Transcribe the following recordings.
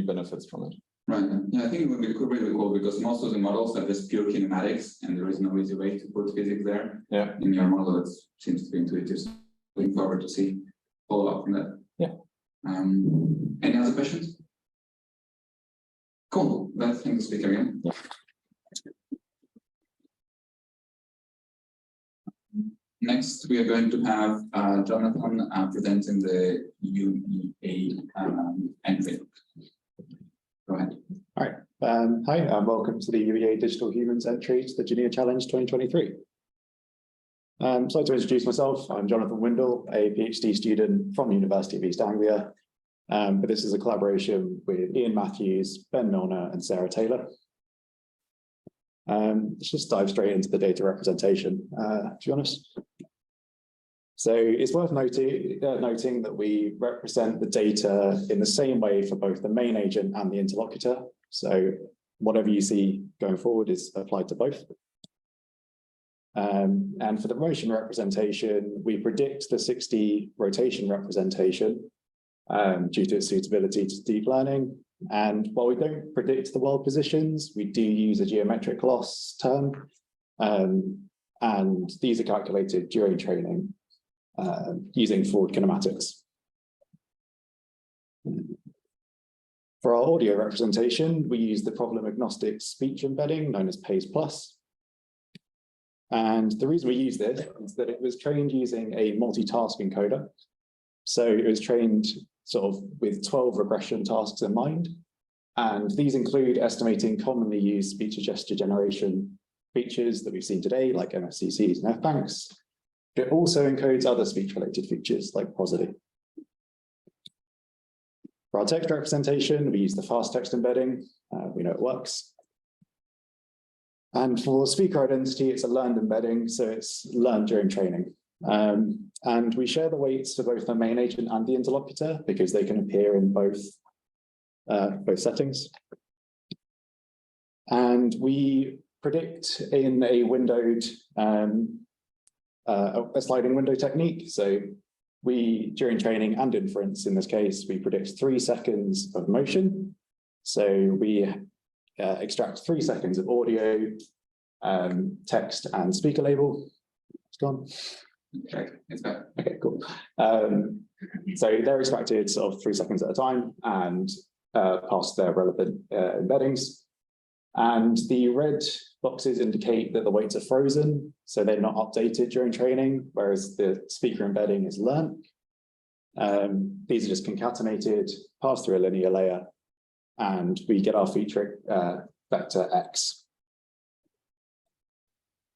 benefits from it. Right. Yeah, I think it would be really cool because most of the models have this pure kinematics, and there is no easy way to put physics there. Yeah. In your model, it seems to be intuitive. So looking forward to see follow up from that. Yeah. Any other questions? Cool. Let's thank the speaker again. Yeah. Next, we are going to have Jonathan presenting the UEA entry. Go ahead. All right. Hi, and welcome to the UEA Digital Humans entry to the GENEA Challenge 2023. So I'd like to introduce myself. I'm Jonathan Windle, a PhD student from the University of East Anglia. But this is a collaboration with Iain Matthews, Ben Milner, and Sarah Taylor. Let's just dive straight into the data representation, to be honest. So it's worth noting that we represent the data in the same way for both the main agent and the interlocutor. So whatever you see going forward is applied to both. And for the motion representation, we predict the 60 rotation representation due to its suitability to deep learning. And while we don't predict the world positions, we do use a geometric loss term. And these are calculated during training using forward kinematics. For our audio representation, we use the problem agnostic speech embedding known as PASE+. And the reason we use this is that it was trained using a multitask encoder. So it was trained sort of with 12 regression tasks in mind. And these include estimating commonly used speech to gesture generation features that we've seen today, like MFCCs and FBanks. It also encodes other speech-related features like prosody. For our text representation, we use the FastText embedding. We know it works. And for speaker identity, it's a learned embedding, so it's learned during training. And we share the weights for both the main agent and the interlocutor because they can appear in both settings. And we predict in a windowed, a sliding window technique. So during training and inference, in this case, we predict 3 seconds of motion. So we extract 3 seconds of audio, text, and speaker label. It's gone. Okay, it's back. Okay, cool. So they're extracted sort of 3 seconds at a time and past their relevant embeddings. And the red boxes indicate that the weights are frozen, so they're not updated during training, whereas the speaker embedding is learnt. These are just concatenated, passed through a linear layer, and we get our feature vector X.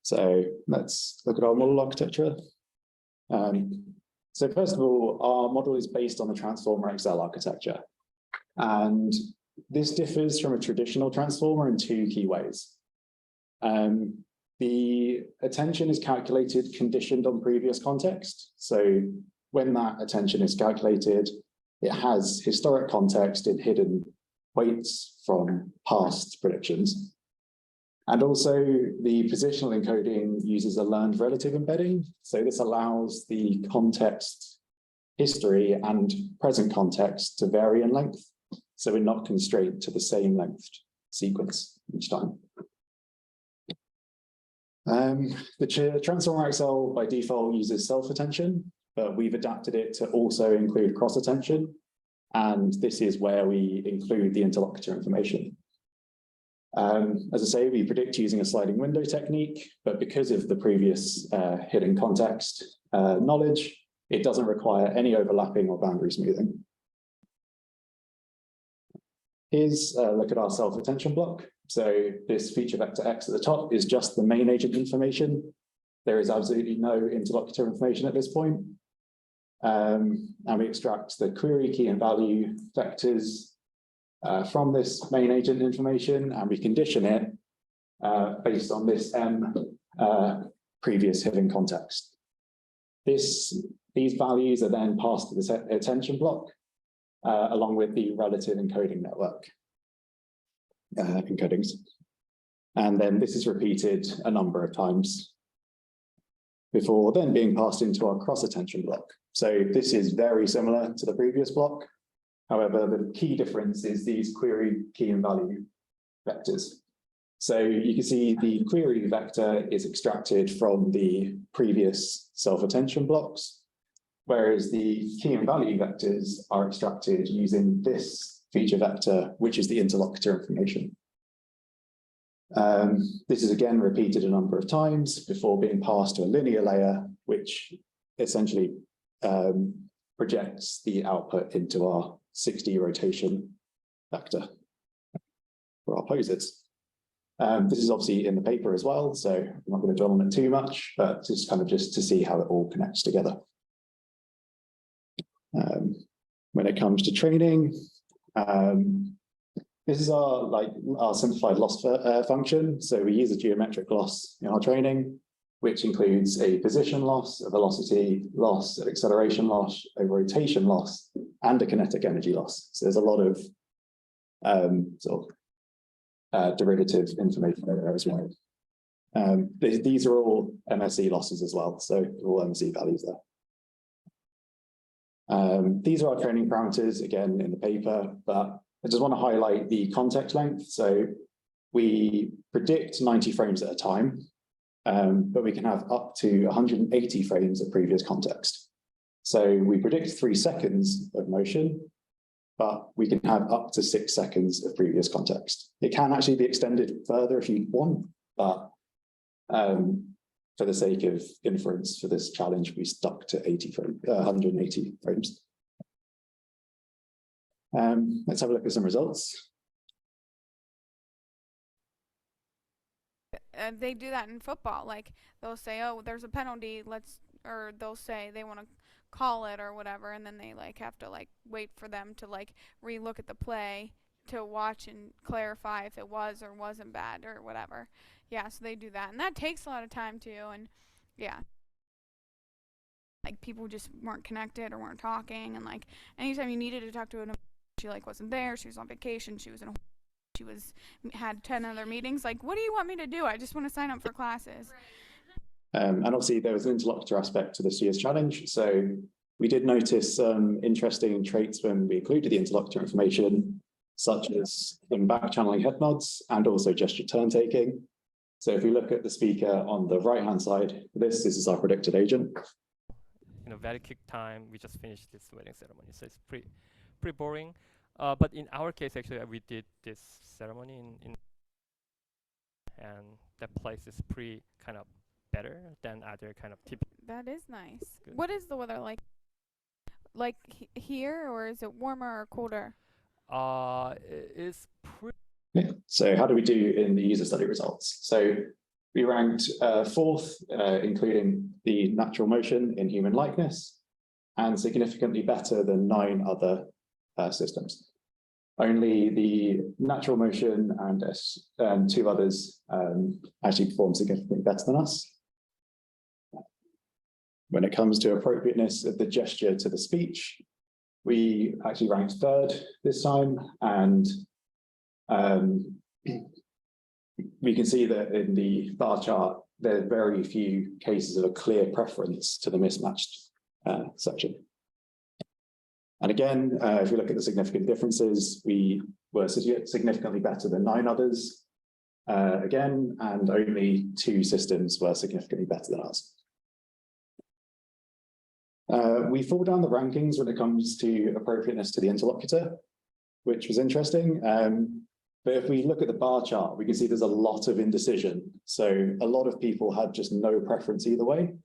So let's look at our model architecture. So first of all, our model is based on the transformer XL architecture. And this differs from a traditional transformer in 2 key ways. The attention is calculated conditioned on previous context. So when that attention is calculated, it has historic context in hidden weights from past predictions. And also the positional encoding uses a learned relative embedding. So this allows the context, history, and present context to vary in length. So we're not constrained to the same length sequence each time. The Transformer XL by default uses self-attention, but we've adapted it to also include cross-attention. And this is where we include the interlocutor information. As I say, we predict using a sliding window technique, but because of the previous hidden context knowledge, it doesn't require any overlapping or boundary smoothing. Here's a look at our self-attention block. So this feature vector X at the top is just the main agent information. There is absolutely no interlocutor information at this point. And we extract the query key and value vectors from this main agent information, and we condition it based on this M previous hidden context. These values are then passed to the attention block along with the relative encoding network encodings. And then this is repeated a number of times before then being passed into our cross-attention block. So this is very similar to the previous block. However, the key difference is these query key and value vectors. So you can see the query vector is extracted from the previous self-attention blocks, whereas the key and value vectors are extracted using this feature vector, which is the interlocutor information. This is again repeated a number of times before being passed to a linear layer, which essentially projects the output into our 6D rotation vector for our poses. This is obviously in the paper as well, so I'm not going to dwell on it too much, but just kind of just to see how it all connects together. When it comes to training, this is our simplified loss function. So we use a geometric loss in our training, which includes a position loss, a velocity loss, an acceleration loss, a rotation loss, and a kinetic energy loss. So there's a lot of derivative information there as well. These are all MSE losses as well, so all MSE values there. These are our training parameters, again, in the paper, but I just want to highlight the context length. So we predict 90 frames at a time, but we can have up to 180 frames of previous context. So we predict 3 seconds of motion, but we can have up to 6 seconds of previous context. It can actually be extended further if you want, but for the sake of inference for this challenge, we stuck to 180 frames. Let's have a look at some results. They do that in football. Like they'll say, "Oh, there's a penalty. Or they'll say they want to call it or whatever, and then they have to wait for them to re-look at the play to watch and clarify if it was or wasn't bad or whatever. Yeah, so they do that, and that takes a lot of time too. And yeah, people just weren't connected or weren't talking, and anytime you needed to talk to an, she wasn't there. She was on vacation. She was had 10 other meetings. What do you want me to do? I just want to sign up for classes. And obviously there was an interlocutor aspect to this year's challenge. So we did notice some interesting traits when we included the interlocutor information, such as some back channeling head nods and also gesture turn taking. So if we look at the speaker on the right-hand side, this is our predicted agent. Very quick time, we just finished this wedding ceremony. So it's pretty boring. But in our case, actually, we did this ceremony and that place is pretty kind of better than other kind of typical. That is nice. Good. What is the weather like? Here, or is it warmer or colder? It's pretty. Yeah. So how do we do in the user study results? So we ranked 4th, including the natural motion in human likeness, and significantly better than 9 other systems. Only the natural motion and 2 others actually performed significantly better than us. When it comes to appropriateness of the gesture to the speech, we actually ranked 3rd this time, and we can see that in the bar chart, there are very few cases of a clear preference to the mismatched section. And again, if we look at the significant differences, we were significantly better than 9 others, again, and only 2 systems were significantly better than us. We fall down the rankings when it comes to appropriateness to the interlocutor, which was interesting. But if we look at the bar chart, we can see there's a lot of indecision. So a lot of people had just no preference either way.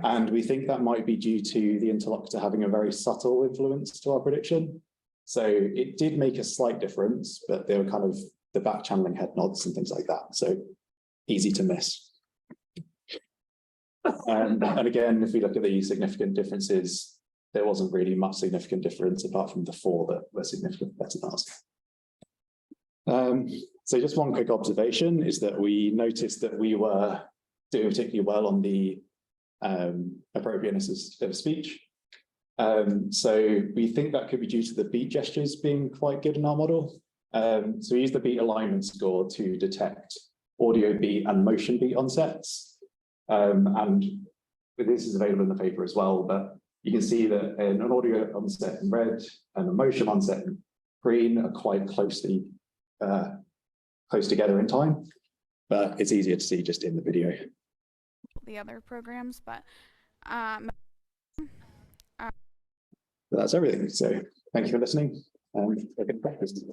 And we think that might be due to the interlocutor having a very subtle influence to our prediction. So it did make a slight difference, but they were kind of the back channeling head nods and things like that. So easy to miss. And again, if we look at the significant differences, there wasn't really much significant difference apart from the 4 that were significantly better than us. So just one quick observation is that we noticed that we were doing particularly well on the appropriateness of speech. So we think that could be due to the beat gestures being quite good in our model. So we use the beat alignment score to detect audio beat and motion beat onsets. And this is available in the paper as well, but You can see that an audio onset in red and a motion onset in green are quite closely close together in time, but it's easier to see just in the video. The other programs, but That's everything. So thank you for listening and good practice.